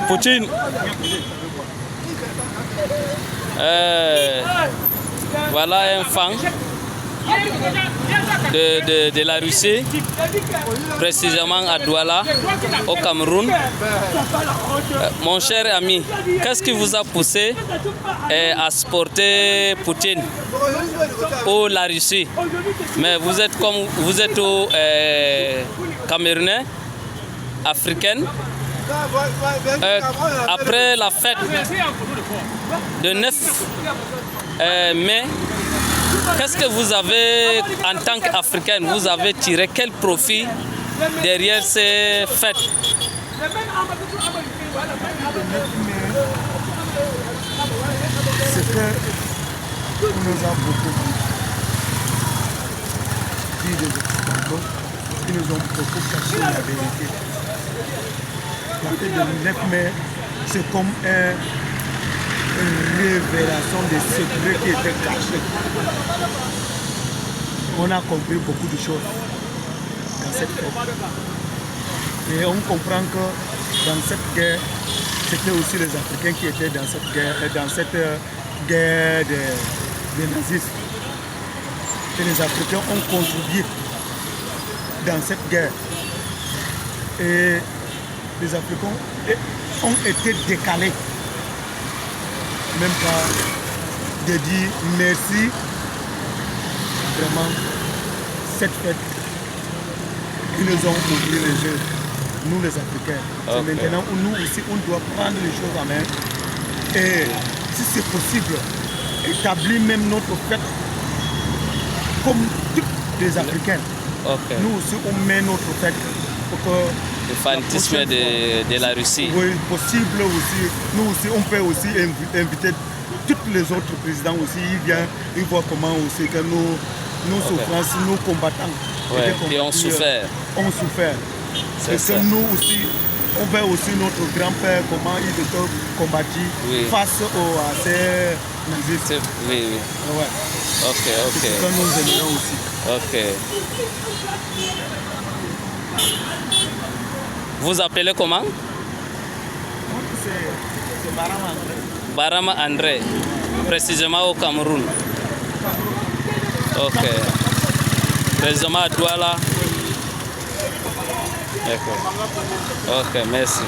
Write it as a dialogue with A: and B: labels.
A: Poutine. Voilà un fan de la Russie, précisément à Douala, au Cameroun. Mon cher ami, qu'est-ce qui vous a poussé à supporter Poutine ou la Russie? Mais vous êtes Camerounais, africaine. Après la fête de 9 mai, qu'est-ce que vous avez, en tant qu'Africaine, vous avez tiré quel profit derrière ces fêtes?
B: C'est que on nous a beaucoup dit des Occidentaux qui nous ont beaucoup caché la vérité. La fête du 9 mai, c'est comme une révélation des secrets qui étaient cachés. On a compris beaucoup de choses dans cette fête. Et on comprend que dans cette guerre, c'était aussi les Africains qui étaient dans cette guerre des nazistes. Et les Africains ont contribué dans cette guerre. Et les Africains ont été décalés. Même pas de dire merci. Vraiment, cette fête qui nous ont ouvert les yeux, nous les Africains. C'est maintenant où nous aussi, on doit prendre les choses en main. Et si c'est possible, établir même notre fête comme tous les Africains. Nous aussi, on met notre fête pour que
A: le fanatisme de la Russie.
B: Oui, possible aussi. Nous aussi, on peut aussi inviter tous les autres présidents aussi. Ils viennent, ils voient comment aussi que nos souffrances, nos combattants
A: qui ont souffert.
B: Ont souffert. Et que nous aussi, on voit aussi notre grand-père, comment il était combattu face à ces nazistes.
A: Oui.
B: Ouais.
A: Ok.
B: C'est ce que nous aimons aussi.
A: Ok. Vous appelez comment?
B: C'est Barama André.
A: Barama André, précisément au Cameroun. Ok. Précisément à Douala. D'accord. Ok, merci.